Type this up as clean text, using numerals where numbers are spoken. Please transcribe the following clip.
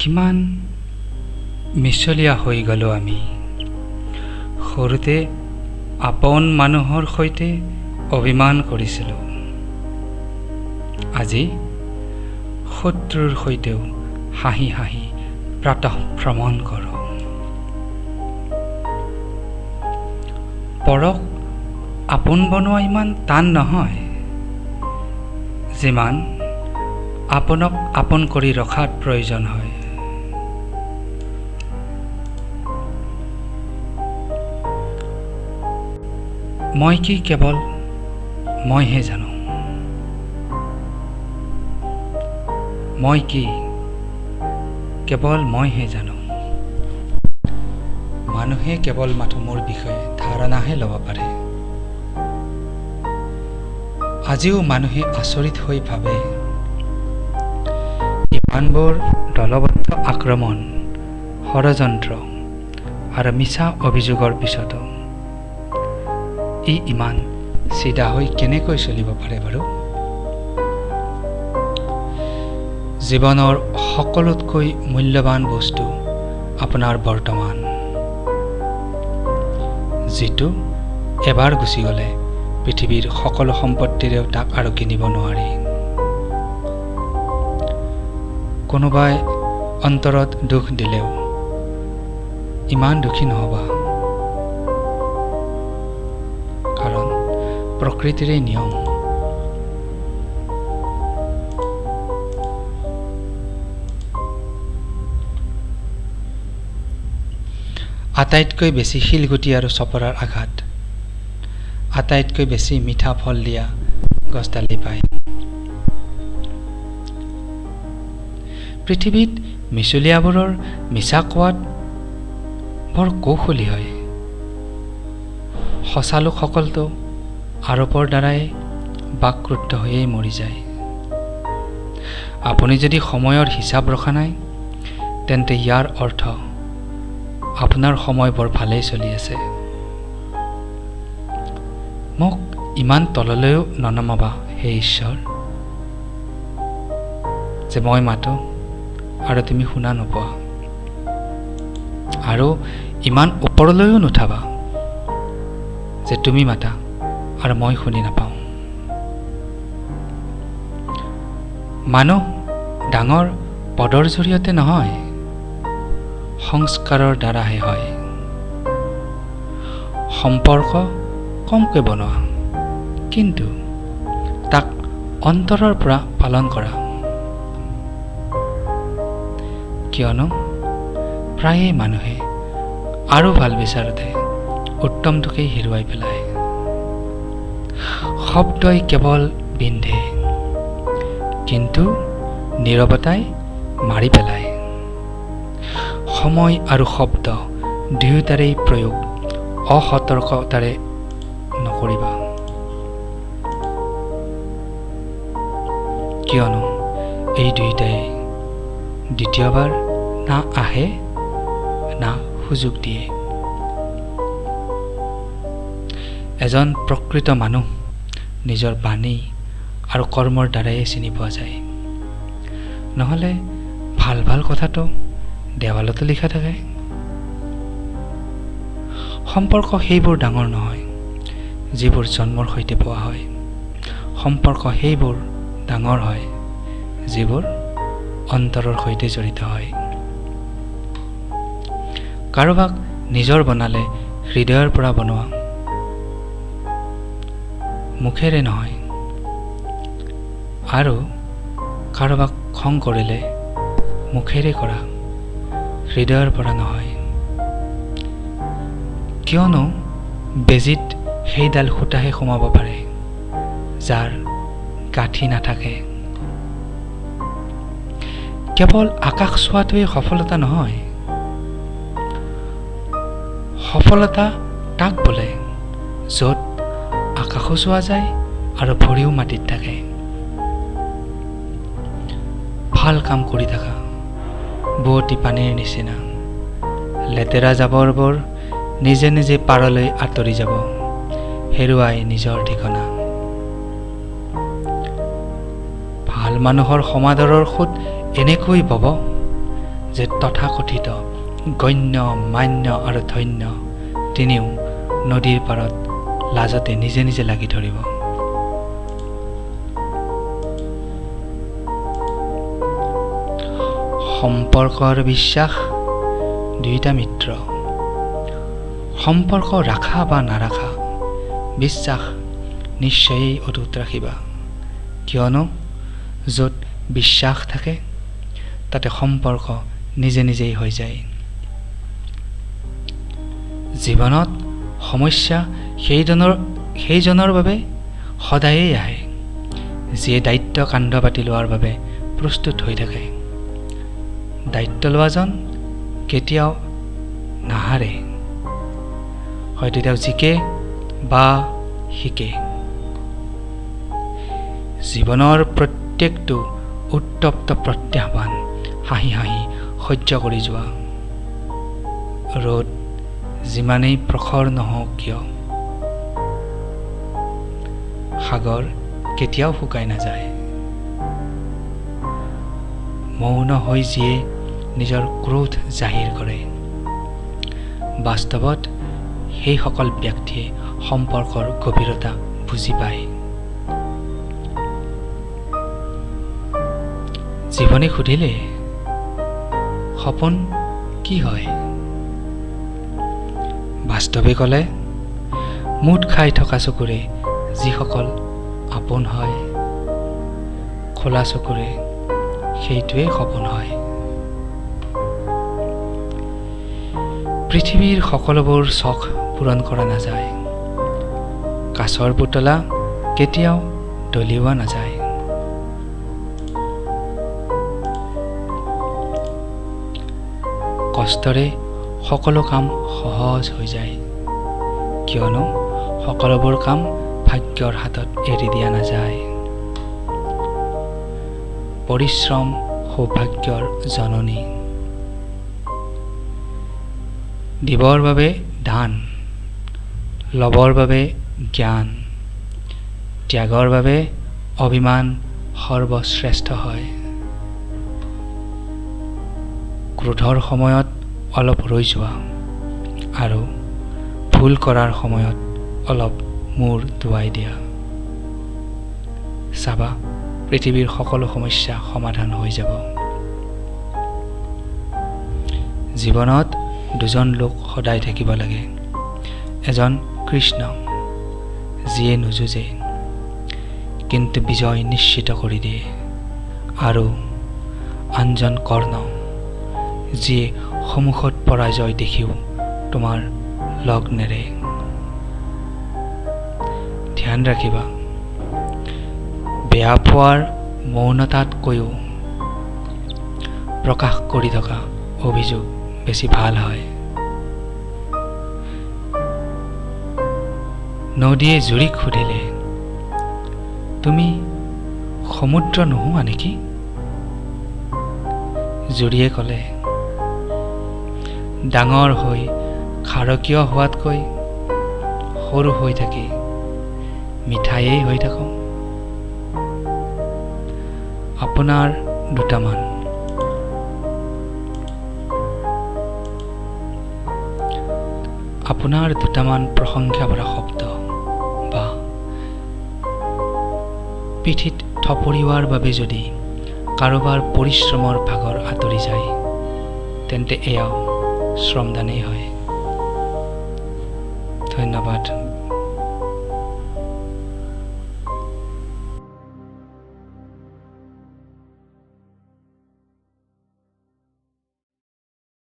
কিমান মিছলীয়া হৈ গ'লো আমি। সৰুতে আপোন মানুহৰ সৈতে অভিমান কৰিছিলোঁ। আজি শত্ৰুৰ সৈতেও হাঁহি হাঁহি প্ৰাতঃ ভ্ৰমণ কৰোঁ। পৰক আপোন বনোৱা ইমান টান নহয়, যিমান আপোনাক আপোন কৰি ৰখাত প্ৰয়োজন হয়। মই কি কেৱল মইহে জানো। মই কি কেৱল মইহে জানো। মানুহে কেৱল মাথো মোৰ বিষয়ে ধাৰণাহে ল'ব পাৰে। আজিও মানুহে আচৰিত হৈ ভাবে, ইমানবোৰ দলবদ্ধ আক্ৰমণ, ষড়যন্ত্ৰ আৰু মিছা অভিযোগৰ পিছতো ই ইমান চিধা হৈ কেনেকৈ চলিব পাৰে বাৰু? জীৱনৰ সকলোতকৈ মূল্যৱান বস্তু আপোনাৰ বৰ্তমান, যিটো এবাৰ গুচি গ'লে পৃথিৱীৰ সকলো সম্পত্তিৰেও তাক আৰু কিনিব নোৱাৰি। কোনোবাই অন্তৰত দুখ দিলেও ইমান দুখী নহবা, কাৰণ প্ৰকৃতিৰে নিয়ম। আটাইতকৈ বেছি শিলগুটি আৰু চপৰাৰ আঘাত আটাইতকৈ বেছি মিঠা ফল দিয়া গছডালি পায়। পৃথিৱীত মিছলীয়াবোৰৰ মিছা কোৱাত বৰ কৌশলী হয়। সঁচা লোকসকলতো আৰোপৰ দ্বাৰাই বাকৰুদ্ধ হৈয়েই মৰি যায়। আপুনি যদি সময়ৰ হিচাপ ৰখা নাই, তেন্তে ইয়াৰ অৰ্থ আপোনাৰ সময় বৰ ভালেই চলি আছে। মোক ইমান তললৈও ননমাবা হে ঈশ্বৰ, যে মই মাতো আৰু তুমি শুনা নোপোৱা, আৰু ইমান ওপৰলৈও নুঠাবা যে তুমি মাতা আৰু মই শুনি নাপাওঁ। মানুহ ডাঙৰ পদৰ জৰিয়তে নহয়, সংস্কাৰৰ দ্বাৰাহে হয়। সম্পৰ্ক কমকৈ বনোৱা, কিন্তু তাক অন্তৰৰ পৰা পালন কৰা। কিয়নো প্ৰায়ে মানুহে আৰু ভাল বিচাৰোঁতে উত্তমটোকেই হেৰুৱাই পেলায়। শব্দই কেৱল বিন্ধে, কিন্তু নীৰৱতাই মাৰি পেলায়। সময় আৰু শব্দ দুয়োটাৰেই প্ৰয়োগ অসতৰ্কতাৰে নকৰিবা, কিয়নো এই দুয়োটাই দ্বিতীয়বাৰ না আহে না সুযোগ দিয়ে। এজন প্ৰকৃত মানুহ নিজৰ বাণী আৰু কৰ্মৰ দ্বাৰাই চিনি পোৱা যায়। নহ'লে ভাল ভাল কথাটো দেৱালতো লিখা থাকে। সম্পৰ্ক সেইবোৰ ডাঙৰ নহয় যিবোৰ জন্মৰ সৈতে পোৱা হয়। সম্পৰ্ক সেইবোৰ ডাঙৰ হয় যিবোৰ অন্তৰৰ সৈতে জড়িত হয়। কাৰোবাক নিজৰ বনালে হৃদয়ৰ পৰা বনোৱা, মুখেৰে নহয়। আৰু কাৰোবাক খং কৰিলে মুখেৰে কৰা, হৃদয়ৰ পৰা নহয়। কিয়নো বেজীত সেইডাল সূতাহে সোমাব পাৰে যাৰ গাঁঠি নাথাকে। কেৱল আকাশ চোৱাটোৱেই সফলতা নহয়। সফলতা তাক বোলে য'ত আকাশো চোৱা যায় আৰু ভৰিও মাটিত থাকে। ভাল কাম কৰি থাকা বোৱতী পানীৰ নিচিনা। লেতেৰা জাবৰবোৰ নিজে নিজে পাৰলৈ আঁতৰি যাব, হেৰুৱাই নিজৰ ঠিকনা। ভাল মানুহৰ সমাদৰৰ সোঁত এনেকৈ বব যে তথাকথিত গণ্য মান্য আৰু ধন্য তিনিও নদীৰ পাৰত লাজতে নিজে নিজে লাগি ধৰিব। সম্পৰ্ক আৰু বিশ্বাস দুয়োটা মিত্ৰ। সম্পৰ্ক ৰাখা বা নাৰাখা, বিশ্বাস নিশ্চয়েই অটুট ৰাখিবা, কিয়নো য'ত বিশ্বাস থাকে তাতে সম্পৰ্ক নিজে নিজেই হৈ যায়। জীৱনত সমস্যা সেইজনৰ বাবে সদায়েই আহে যিয়ে দায়িত্ব কান্ধ পাতি লোৱাৰ বাবে প্ৰস্তুত হৈ থাকে। দায়িত্ব লোৱাজন কেতিয়াও নাহাৰে, হয়তো তেওঁ জিকে বা শিকে। জীৱনৰ প্ৰত্যেকটো উত্তপ্ত প্ৰত্যাহ্বান হাঁহি হাঁহি সহ্য কৰি যোৱা। ৰ'দ যিমানেই প্ৰখৰ নহওক কিয়, সাগৰ কেতিয়াও শুকাই নাযায়। মৌন হৈ যিয়ে নিজৰ ক্ৰোধ জাহিৰ কৰে, বাস্তৱত সেইসকল ব্যক্তিয়ে সম্পৰ্কৰ গভীৰতা বুজি পায়। জীৱনে সুধিলে সপোন কি হয়? বাস্তৱে ক'লে মুঠ খাই থকা চকুৰে যিসকল আপোন হয়, খোলা চকুৰে সেইটোৱেই সপোন হয়। পৃথিৱীৰ সকলোবোৰ চখ পূৰণ কৰা নাযায়, কাছৰ পুতলা কেতিয়াও দলিওৱা নাযায়। কষ্টৰে সকলো কাম সহজ হৈ যায়, কিয়নো সকলোবোৰ কাম ভাগ্যৰ হাতত এৰি দিয়া নাযায়। পৰিশ্ৰম সৌভাগ্যৰ জননী। দিবৰ বাবে দান, ল'বৰ বাবে জ্ঞান, ত্যাগৰ বাবে অভিমান সৰ্বশ্ৰেষ্ঠ হয়। ক্ৰোধৰ সময়ত অলপ ৰৈ যোৱা আৰু ভুল কৰাৰ সময়ত অলপ মূৰ দোৱাই দিয়া। চাবা, পৃথিৱীৰ সকলো সমস্যা সমাধান হৈ যাব। জীৱনত দুজন লোক সদায় থাকিব লাগে, এজন কৃষ্ণ যিয়ে নুযুঁজে কিন্তু বিজয় নিশ্চিত কৰি দিয়ে, আৰু আনজন কৰ্ণ যিয়ে সন্মুখত পৰাজয় দেখিও তোমাৰ লগ নেৰে। ধ্যান ৰাখিবা, বেয়া পোৱাৰ মৌনতাতকৈও প্ৰকাশ কৰি থকা অভিযোগ বেছি ভাল হয়। নদীয়ে জুৰিক সুধিলে, তুমি সমুদ্ৰ নোহোৱা নেকি? জুৰিয়ে ক'লে, ডাঙৰ হৈ খাৰকীয় হোৱাতকৈ সৰু হৈ থাকি মিঠায়েই হৈ থাকোঁ। আপোনাৰ দুটামান প্ৰশংসা ভৰা শব্দ বা পিঠিত থপৰিওৱাৰ বাবে যদি কাৰোবাৰ পৰিশ্ৰমৰ ভাগৰ আঁতৰি যায়, তেন্তে এয়াও শ্ৰমদানেই হয়। ধন্যবাদ।